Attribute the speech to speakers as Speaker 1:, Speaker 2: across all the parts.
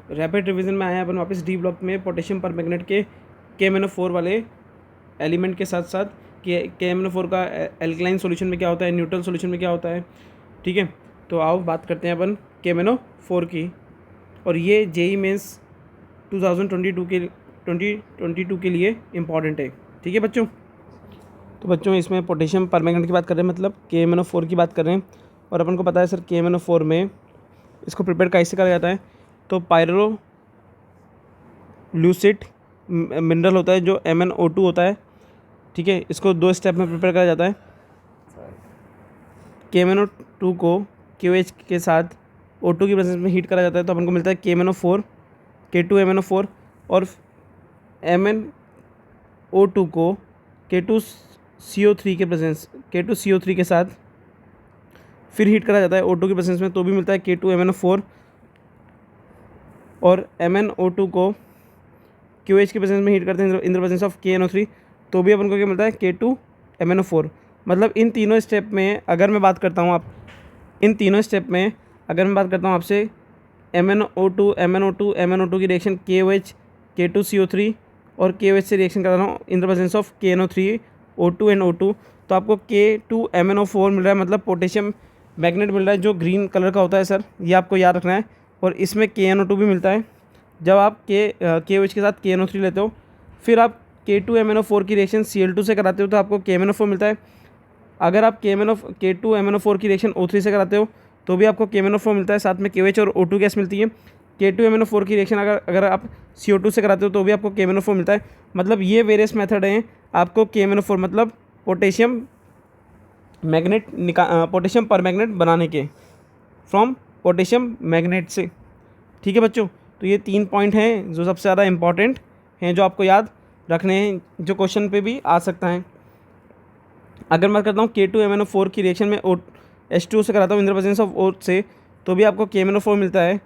Speaker 1: Rapid revision में आए हैं अपन वापस डी ब्लॉक में पोटेशियम परमैंगनेट के KMnO4 वाले एलिमेंट के साथ साथ KMnO4 का एल्कलाइन सॉल्यूशन में क्या होता है, न्यूट्रल सॉल्यूशन में क्या होता है। ठीक है, तो आओ बात करते हैं अपन KMnO4 की। और ये JEE मेंस 2022 के लिए इम्पॉर्टेंट है। ठीक है बच्चों, तो बच्चों इसमें पोटेशियम परमैंगनेट की बात कर रहे हैं, मतलब KMnO4 की बात कर रहे हैं। और अपन को पता है सर KMnO4 में इसको प्रिपेयर कैसे करा जाता है, तो पायरोल्यूसिट मिनरल होता है जो MnO2 होता है। ठीक है, इसको 2 स्टेप में प्रिपेयर करा जाता है। KMnO2 को KOH के साथ O2 की प्रेजेंस में हीट करा जाता है, तो अपन को मिलता है KMnO4 K2MnO4। और MnO2 को K2CO3 के साथ फिर हीट करा जाता है O2 की प्रेजेंस में, तो भी मिलता है K2MnO4। और MnO2 को QH की प्रेजेंस में हीट करते हैं इन द प्रेजेंस ऑफ KNO3, तो भी अपन को क्या मिलता है K2MnO4। मतलब इन तीनों स्टेप में अगर मैं बात करता हूँ आपसे MnO2 की रिएक्शन KOH K2CO3 और KOH से रिएक्शन कर रहा हूँ इन the presence of KNO3 O2 and O2, तो आपको K2MnO4 मिल रहा है, मतलब पोटेशियम मैग्नेट मिल रहा है जो ग्रीन कलर का होता है सर, ये आपको याद रखना है। और इसमें KNO2 भी मिलता है। जब आप KOH के साथ KNO3 लेते हो, फिर आप K2MnO4 की रिएक्शन Cl2 से कराते हो, तो आपको KMnO4 मिलता है। अगर आप K2MnO4 की रिएक्शन O3 से कराते हो, तो भी आपको KMnO4 मिलता है, साथ में KOH और O2 गैस मिलती है। K2MnO4 की रिएक्शन अगर आप CO2 से कराते हो, तो भी आपको KMnO4 मिलता है। मतलब ये वेरियस मेथड हैं आपको KMnO4 मतलब पोटेशियम परमैंगनेट बनाने के, फ्रॉम पोटेशियम मैग्नेट से। ठीक है बच्चों, तो ये 3 पॉइंट हैं जो सबसे ज़्यादा इंपॉर्टेंट हैं, जो आपको याद रखने हैं, जो क्वेश्चन पे भी आ सकता है। अगर मैं करता हूँ K2MnO4 की रिएक्शन में H2O से कराता हूँ इन द प्रेजेंस ऑफ O से, तो भी आपको KMnO4 मिलता है।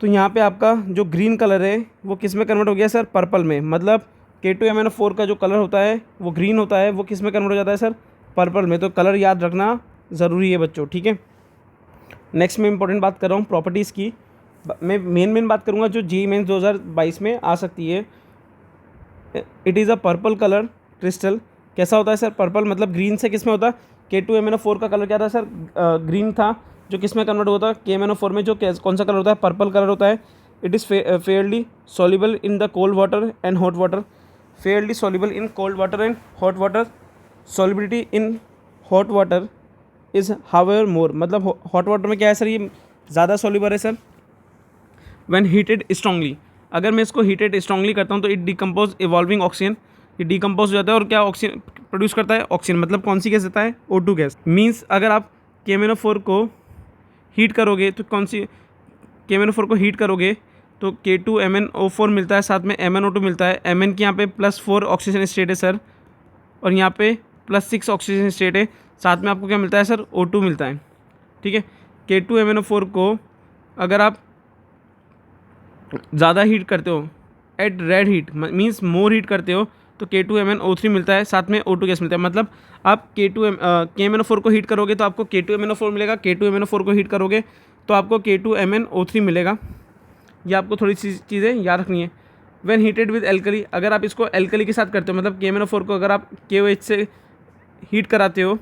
Speaker 1: तो यहाँ पे आपका जो ग्रीन कलर है वो किस में कन्वर्ट हो गया सर, पर्पल में। मतलब K2MnO4 का जो कलर होता है वो ग्रीन होता है, वो किस में कन्वर्ट हो जाता है सर, पर्पल में। तो कलर याद रखना ज़रूरी है बच्चों। ठीक है, नेक्स्ट में इंपॉर्टेंट बात कर रहा हूँ प्रॉपर्टीज़ की। मैं मेन बात करूँगा जो JEE मेंस 2022 में आ सकती है। It is a purple colour crystal. कैसा होता है सर, पर्पल मतलब ग्रीन से किस में होता है, K2MnO4 का कलर क्या था सर, ग्रीन था, जो किस में कन्वर्ट होता है KMnO4 में, जो कौन सा कलर होता है, पर्पल कलर होता है। It is fairly soluble in the cold water and hot water. Fairly soluble in cold water and hot water. Solubility in hot water is however more. मतलब हॉट वाटर में क्या है sir, ये ज़्यादा soluble है sir. When heated strongly, अगर मैं इसको हीटेड स्ट्रांगली करता हूँ, तो इट डिकम्पोज इवॉल्विंग ऑक्सीजन। ये डिकम्पोज हो जाता है और क्या ऑक्सीजन प्रोड्यूस करता है, ऑक्सीजन। मतलब कौन सी गैस देता है, O2 गैस। मीन्स अगर आप KMnO4 को हीट करोगे तो KMnO4 को हीट करोगे तो K2MnO4 मिलता है, साथ में MnO2 मिलता है। Mn की यहाँ पे +4 ऑक्सीजन स्टेट है सर, और यहाँ पे +6 ऑक्सीजन स्टेट है। साथ में आपको क्या मिलता है सर, O2 मिलता है। ठीक है, K2MnO4 को अगर आप ज़्यादा हीट करते हो, at red heat means more heat करते हो, तो K2MnO3 मिलता है, साथ में O2 गैस मिलता है। मतलब आप KMnO4 को हीट करोगे तो आपको K2MnO4 मिलेगा, K2MnO4 को हीट करोगे तो आपको K2MnO3 मिलेगा। ये आपको थोड़ी सी चीज़ें याद रखनी है। व्हेन हीटेड विद एल्कली, अगर आप इसको एल्कली के साथ करते हो, मतलब KMnO4 को अगर आप KOH से हीट कराते हो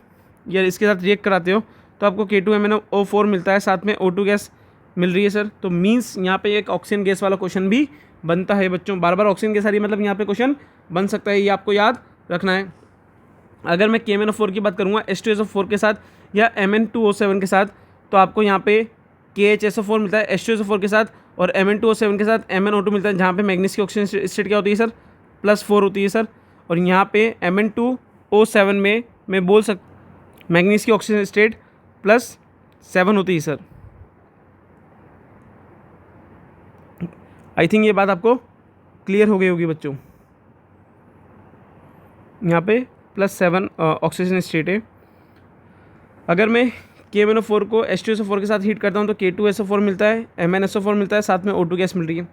Speaker 1: या इसके साथ रिएक्ट कराते हो, तो आपको K2MnO4 मिलता है, साथ में O2 गैस मिल रही है सर। तो मीन्स यहाँ पे एक ऑक्सीजन गैस वाला क्वेश्चन भी बनता है बच्चों। बार बार ऑक्सीजन गैस आ रही है, मतलब यहाँ पे क्वेश्चन बन सकता है, ये आपको याद रखना है। अगर मैं KMnO4 की बात करूँगा H2SO4 के साथ या Mn2O7 के साथ, तो आपको यहाँ पे KHSO4 मिलता है H2SO4 के साथ, और Mn2O7 के साथ MnO2 मिलता है, जहाँ पे मैग्नीज की ऑक्सीजन स्टेट क्या होती है सर, +4 होती है सर। और यहाँ पे Mn2O7 में मैं बोल मैग्नीज की ऑक्सीजन स्टेट +7 होती है सर। आई थिंक ये बात आपको क्लियर हो गई होगी बच्चों। यहाँ पे +7 ऑक्सीजन स्टेट है। अगर मैं KMnO4 को H2SO4 के साथ हीट करता हूँ तो K2SO4 मिलता है, MnSO4 मिलता है, साथ में O2 गैस मिल रही है।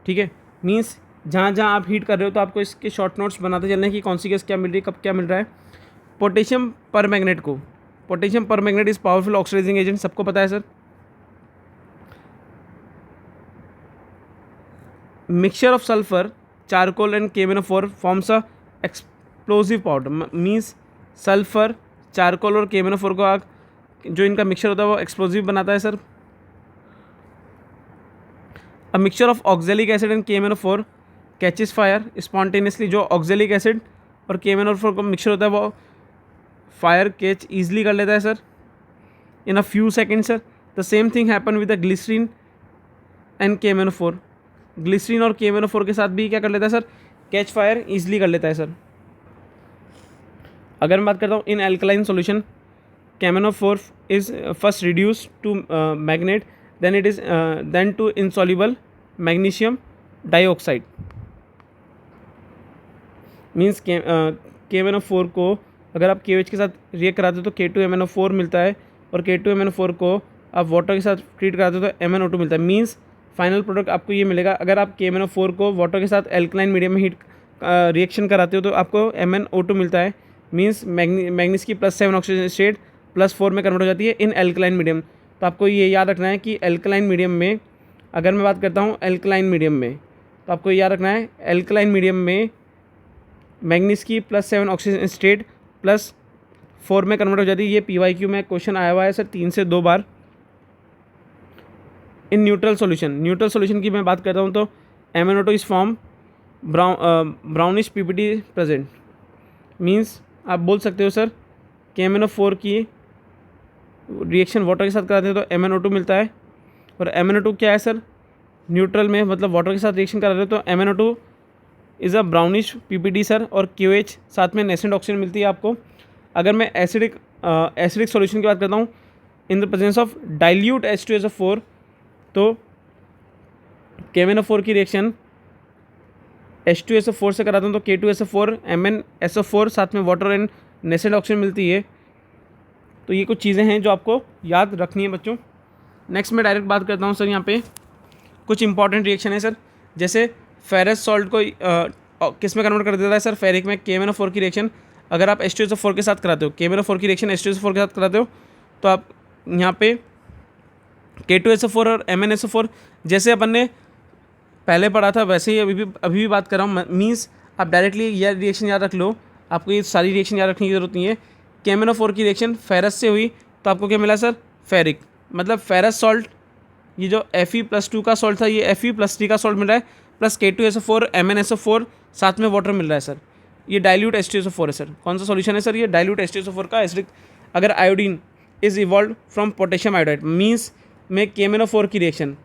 Speaker 1: ठीक है, मीन्स जहाँ जहाँ आप हीट कर रहे हो तो आपको इसके शॉर्ट नोट्स बनाते चलना है कि कौन सी गैस क्या मिल रही है, कब क्या मिल रहा है। Potassium permanganate is powerful oxidising agent, सबको पता है sir. Mixture of sulphur, charcoal and KMnO4 forms a explosive powder. Means sulphur, charcoal और KMnO4 को जो इनका मिक्सचर होता है वो एक्सप्लोजिव बनाता है sir. A mixture of oxalic acid and KMnO4 catches fire spontaneously. जो ऑक्जेलिक एसिड और KMnO4 का मिक्सचर होता है वो फायर कैच ईजिली कर लेता है sir in a few second sir. The same thing happen with the glycerine and KMnO4। Glycerine और KMnO4 के साथ भी क्या कर लेता है सर, कैच फायर ईजिली कर लेता है सर। अगर मैं बात करता हूँ in alkaline solution, KMnO4 is first reduce to magnet, then it is then to insoluble magnesium dioxide. Means KMnO4 को अगर आप KOH के साथ रिएक्ट कराते हो तो K2MnO4 मिलता है, और K2MnO4 को आप वाटर के साथ ट्रीट कराते हो तो MnO2 मिलता है। मीन्स फाइनल प्रोडक्ट आपको ये मिलेगा। अगर आप KMnO4 को वाटर के साथ एल्कलाइन मीडियम में हीट रिएक्शन कराते हो तो आपको MnO2 मिलता है। मीन्स मैग्नीज की +7 ऑक्सीजन स्टेट +4 में कन्वर्ट हो जाती है इन एल्कलाइन मीडियम। तो आपको ये याद रखना है कि एल्कलाइन मीडियम में, अगर मैं बात करता हूँ एल्कलाइन मीडियम में, तो आपको याद रखना है एल्कलाइन मीडियम में मैग्नीज की +7 ऑक्सीजन स्टेट +4 में कन्वर्ट हो जाती है। ये PYQ में क्वेश्चन आया हुआ है सर 3 से 2 बार। इन न्यूट्रल सॉल्यूशन की मैं बात करता हूँ तो MnO2 is form brownish PPT present. Means आप बोल सकते हो सर KMnO4 की रिएक्शन वाटर के साथ कराते हैं तो MnO2 मिलता है, और MnO2 क्या है सर, न्यूट्रल में, मतलब वाटर के साथ रिएक्शन करा रहे हो तो MnO2 is a brownish PPT sir, और KOH साथ में नेसेंट ऑक्सीजन मिलती है आपको। अगर मैं एसिडिक सॉल्यूशन की बात करता हूँ इन the presence of dilute H2SO4, तो KMnO4 की रिएक्शन H2SO4 से कराता हूँ तो K2SO4 MnSO4 साथ में वाटर एंड नेसेंट ऑक्सीजन मिलती है। तो ये कुछ चीज़ें हैं जो आपको याद रखनी है बच्चों। नेक्स्ट मैं डायरेक्ट बात करता हूँ सर, यहाँ पे कुछ इंपॉर्टेंट रिएक्शन है सर, जैसे फेरस सॉल्ट को किस में कन्वर्ट कर देता है सर, फेरिक में। KMnO4 की रिएक्शन अगर आप H2SO4 के साथ कराते हो, KMnO4 की रिएक्शन H2SO4 के साथ कराते हो तो आप यहाँ पे K2SO4 और MnSO4 जैसे अपन ने पहले पढ़ा था वैसे ही अभी भी बात कर रहा हूँ। मीन्स आप डायरेक्टली यह रिएक्शन याद रख लो, आपको ये सारी रिएक्शन याद रखने की जरूरत नहीं है। KMnO4 की रिएक्शन फेरस से हुई तो आपको क्या मिला सर, फेरिक। मतलब फेरस सॉल्ट, ये जो Fe+2 का सॉल्ट था ये Fe+3 का सॉल्ट मिल रहा है, प्लस K2SO4 MnSO4 साथ में वाटर मिल रहा है सर। ये डाइल्यूट H2SO4 है सर। कौन सा सॉल्यूशन है सर, ये डाइल्यूट H2SO4 का एसिडिक। अगर iodine is evolve from potassium iodide, means मैं KMnO4 की रिएक्शन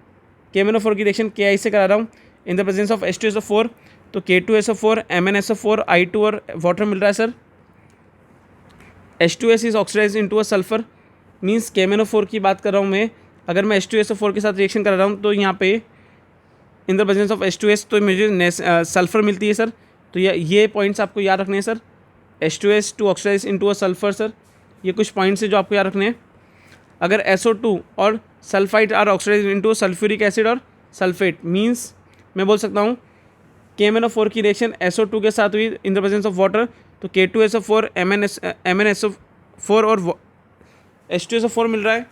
Speaker 1: Ki से करा रहा हूँ इन द प्रेजेंस ऑफ H2SO4, तो K2SO4 MnSO4 I2 और वाटर मिल रहा है sir. H2S is oxidise into a sulphur. Means KMnO4 की बात कर रहा हूँ मैं, अगर मैं H2SO4 के साथ रिएक्शन कर रहा हूँ तो यहाँ पे इन द प्रेजेंस ऑफ H2S तो मुझे सल्फर मिलती है सर। तो ये पॉइंट्स आपको याद रखने हैं sir, H2S to oxidise into a sulphur sir. ये कुछ पॉइंट्स हैं जो आपको याद रखने हैं। अगर SO2 और sulphide are oxidise into sulphuric acid और सल्फेट, मीन्स मैं बोल सकता हूँ KMnO4 की रिएक्शन SO2 के साथ हुई इन द प्रेजेंस ऑफ वाटर, तो K2SO4 MnSO4 और H2SO4 मिल रहा है।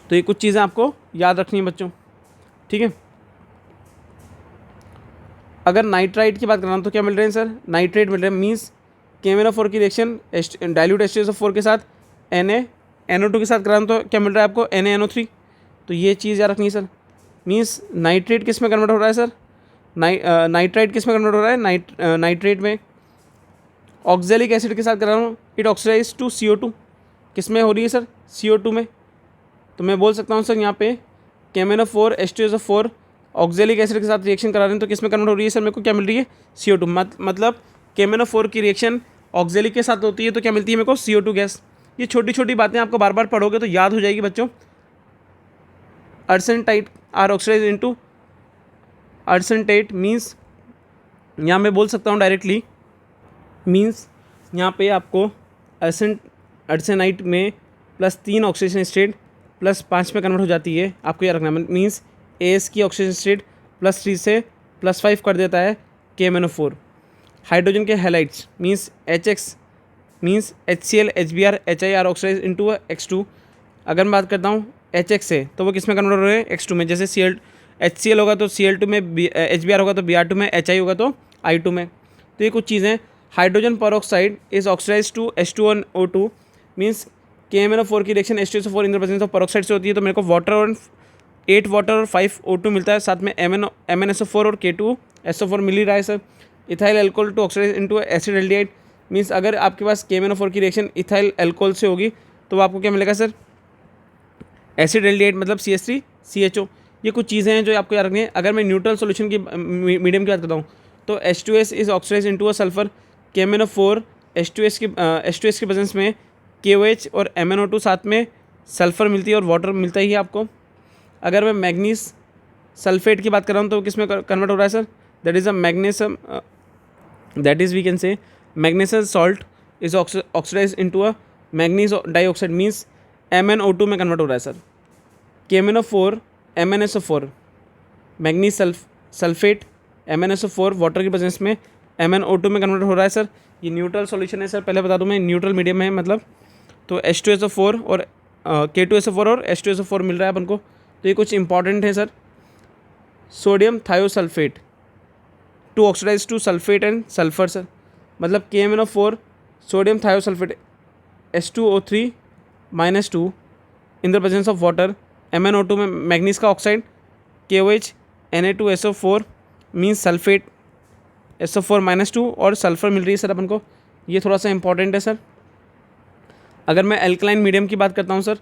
Speaker 1: तो ये कुछ चीज़ें आपको याद रखनी है बच्चों, ठीक है। अगर नाइट्राइट की बात कर रहा हूँ तो क्या मिल रहे हैं सर, नाइट्रेट मिल रहे हैं। मीन्स KMnO4 की रिएक्शन डाइल्यूट H2SO4 के साथ NaNO2 के साथ करा रहा हूँ तो क्या मिल रहा है आपको, NaNO3। तो ये चीज़ याद रखनी है सर। मीन्स नाइट्रेट किस में कन्वर्ट हो रहा है सर, नाइट्राइट किस में कन्वर्ट हो रहा है, नाइट्रेट में। ऑक्जेलिक एसिड के साथ करा रहा हूँ, इट ऑक्सीडाइज टू CO2, किस में हो रही है सर, CO2 में। तो मैं बोल सकता हूँ सर यहाँ पे KMnO4 H2SO4 ऑक्जेलिक एसिड के साथ रिएक्शन करा रहे हैं तो किस में कन्वर्ट हो रही है सर, मेरे को क्या मिल रही है, CO2। मतलब KMnO4 की रिएक्शन ऑक्जेलिक के साथ होती है तो क्या मिलती है मेरे को, CO2 गैस। ये छोटी छोटी बातें आपको बार बार पढ़ोगे तो याद हो जाएगी बच्चों। अर्सेंटाइट आर ऑक्सीडाइज इनटू अर्सेंटेट, मीन्स यहाँ मैं बोल सकता हूँ डायरेक्टली, मीन्स यहाँ पे आपको अर्सेनाइट में +3 ऑक्सीजन स्टेट +5 में कन्वर्ट हो जाती है, आपको याद रखना। मीन्स AS की ऑक्सीजन स्टेट +3 से +5 कर देता है KMnO4। हाइड्रोजन के halides means HX means HCl HBr HI are oxidise into X2। अगर मैं बात करता हूँ HX से तो वो किस में कन्वर्ट हो रहे हैं, X2 में। जैसे HCl होगा तो Cl2 में, HBr होगा तो Br2 में, Hi होगा तो I2 में। तो ये कुछ चीज़ें, hydrogen peroxide is oxidise to H2 O2 means KMnO4 की reaction H2SO4 in the presence of peroxide से होती है, तो मेरे को वाटर और 8 वाटर और 5 O2 मिलता है, साथ में MnSO4 और K2SO4 मिल ही रहा है sir. Ethyl alcohol to oxidise into acid aldehyde means अगर आपके पास KMnO4 की रिएक्शन इथाइल एल्कोहल से होगी तो आपको क्या मिलेगा सर, एसिड एल्डिहाइड मतलब CH3CHO। ये कुछ चीज़ें हैं जो आपको याद रखनी है। अगर मैं न्यूट्रल सॉल्यूशन की मीडियम की बात करता हूँ तो H2S is oxidise into a sulphur, KMnO4 H2S की प्रेजेंस में KOH और MnO2 साथ में सल्फर मिलती है और वाटर मिलता ही है आपको। अगर मैं मैग्नीज सल्फेट की बात कर रहा हूँ तो किस में कन्वर्ट हो रहा है sir, that is a magnesium, that is we can say magnesium salt is oxidise into a manganese dioxide means MnO2 में कन्वर्ट हो रहा है sir. KMnO4 MnSO4 manganese sulphate MnSO4 water की प्रेजेंस में MnO2 में कन्वर्ट हो रहा है सर। ये न्यूट्रल सॉल्यूशन है सर, पहले बता दूं मैं, न्यूट्रल मीडियम है मतलब। तो H2SO4 और K2SO4 और H2SO4 मिल रहा है अपन को। तो ये कुछ इंपॉर्टेंट है sir. Sodium thiosulphate to oxidise to sulphate and sulphur sir, मतलब KMnO4 sodium thiosulphate H2O3 -2 in the presence of water, MnO2 में मैग्नीज का oxide, KOH Na2SO4 means sulphate SO4 -2 और सल्फर मिल रही है सर अपन को। ये थोड़ा सा इंपॉर्टेंट है सर। अगर मैं एल्कलाइन मीडियम की बात करता हूँ sir,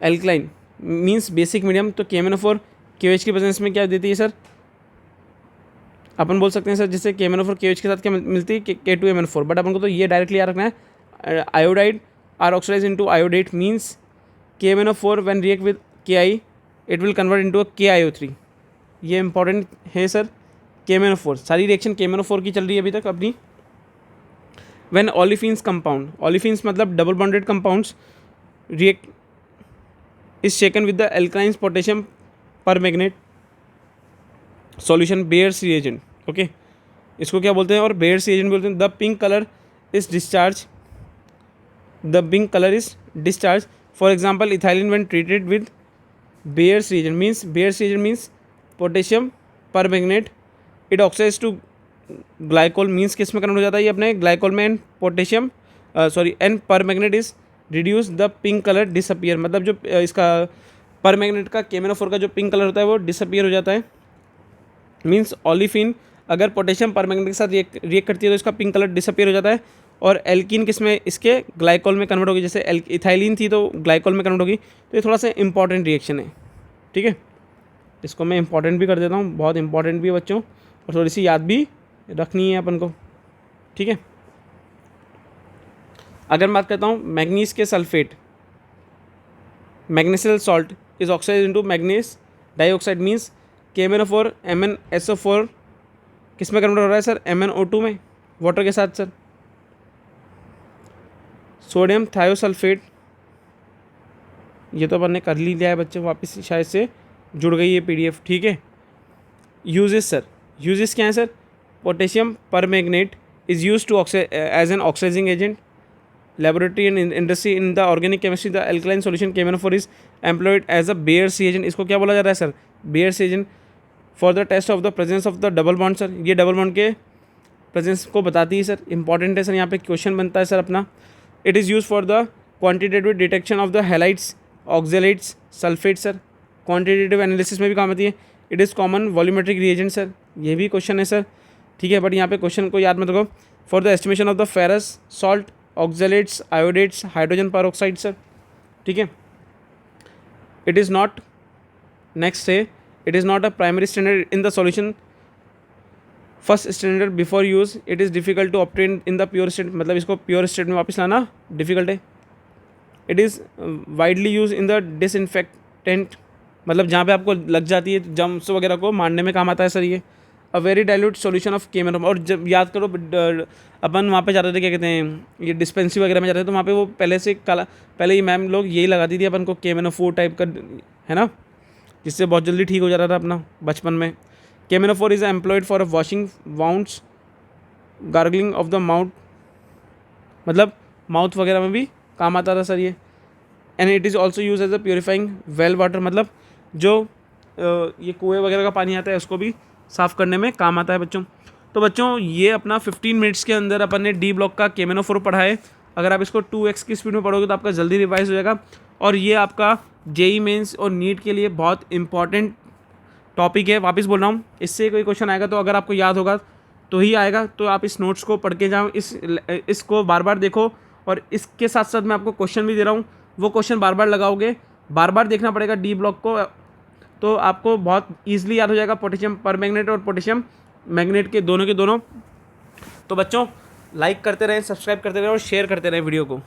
Speaker 1: alkaline means basic medium, तो KMnO4 KOH की प्रेजेंस में क्या देती है सर, अपन बोल सकते हैं सर जैसे KMnO4 KOH के साथ क्या मिलती है, K2MnO4, बट अपन को तो ये डायरेक्टली याद रखना है। Iodide are oxidise into iodate means KMnO4 when react with Ki it will convert into KiO3। ये इंपॉर्टेंट है सर। KMnO4 सारी रिएक्शन KMnO4 की चल रही है अभी तक अपनी। व्हेन ओलिफिन्स कंपाउंड, ओलिफिन्स मतलब double bonded compounds, react is shaken with the alkaline potassium permanganate solution Baeyer's reagent. Okay, इसको क्या बोलते हैं और बेयर्स रिएजेंट बोलते हैं। The pink colour is discharge, the pink colour is discharge for example ethylene when treated with Baeyer's reagent means, Baeyer's reagent means potassium permanganate, it oxidise to glycol means किस में convert हो जाता है ये अपने glycol में, and potassium and permanganate is reduce the pink colour disappear, मतलब जो इसका परमैंगनेट का KMnO4 का जो पिंक कलर होता है वो डिसअपियर हो जाता है। मीन्स ओलिफिन अगर पोटेशियम परमैंगनेट के साथ रिएक्ट करती है तो इसका पिंक कलर डिसअपियर हो जाता है, और एल्कीन किस में, इसके ग्लाइकोल में कन्वर्ट होगी, जैसे इथाइलिन थी तो ग्लाइकोल में कन्वर्ट होगी। तो ये थोड़ा सा इंपॉर्टेंट रिएक्शन है, ठीक है। इसको मैं इंपॉर्टेंट भी कर देता हूँ, बहुत इंपॉर्टेंट भी है बच्चों, और थोड़ी सी याद भी रखनी है अपन को, ठीक है। अगर मैं बात करता हूँ मैग्नीज के sulphate, magnesial salt is oxide into manganese dioxide means KMnO4 MnSO4 किस में कन्वर्ट हो रहा है सर, MnO2 में वाटर के साथ सर। सोडियम थायोसल्फेट, ये तो अपन ने कर ली लिया है बच्चे, वापस शायद से जुड़ गई है PDF, ठीक है। यूजेस सर, यूजेस क्या है sir, potassium permanganate is use to as an oxidising agent, laboratory and industry in the organic chemistry the alkaline solution KMnO4 is employed as a Bayer's reagent। इसको क्या बोला जा रहा है sir, Bayer's reagent for the test of the presence of the double bond sir. ये double bond के presence को बताती है सर, इंपॉर्टेंट है सर। यहाँ पे क्वेश्चन बनता है सर अपना। It is use for the quantitative detection of the halides oxalates sulphate sir, quantitative analysis में भी काम आती है। It is common volumetric reagent sir, ये भी क्वेश्चन है सर, ठीक है। बट यहाँ पे क्वेश्चन को याद मत रखो। For the estimation of the ferrous salt oxalates iodates hydrogen peroxide sir, ठीक है। इट इज़ नॉट, नेक्स्ट है, it is not a primary standard in the solution first standard before use, it is difficult to obtain in the pure state, मतलब इसको pure state में वापस लाना difficult है। It is widely use in the disinfectant, मतलब जहाँ पे आपको लग जाती है जम्स वगैरह को मारने में काम आता है सर ये। A very dilute solution of KMnO, और जब याद करो अपन वहाँ पे जाते थे, क्या कहते हैं, ये डिस्पेंसरी वगैरह में जाते थे, तो वहाँ पे वो पहले से पहले ही मैम लोग यही लगाती थी अपन को KMnO4 टाइप का, है ना, जिससे बहुत जल्दी ठीक हो जाता था अपना बचपन में। KMnO4 is employed for washing wounds, gargling of the mouth, मतलब माउथ वगैरह में भी काम आता था सर ये। And it is also use as a purifying well water, मतलब जो ये कुएँ वगैरह का पानी आता है उसको भी साफ़ करने में काम आता है बच्चों। तो बच्चों ये अपना 15 मिनट्स के अंदर अपन ने डी ब्लॉक का KMNO4 पढ़ा है। अगर आप इसको 2x की स्पीड में पढ़ोगे तो आपका जल्दी रिवाइज हो जाएगा। और ये आपका जेई मेंस और नीट के लिए बहुत इंपॉर्टेंट टॉपिक है। वापस बोल रहा हूँ, इससे कोई क्वेश्चन आएगा तो अगर आपको याद होगा तो ही आएगा। तो आप इस नोट्स को पढ़ के जाओ, इसको बार बार देखो। और इसके साथ साथ मैं आपको क्वेश्चन भी दे रहा हूँ, वो क्वेश्चन बार बार लगाओगे, बार बार देखना पड़ेगा डी ब्लॉक को, तो आपको बहुत ईजिली याद हो जाएगा पोटेशियम परमैंगनेट और पोटेशियम मैग्नेट के दोनों। तो बच्चों लाइक करते रहें, सब्सक्राइब करते रहें और शेयर करते रहें वीडियो को।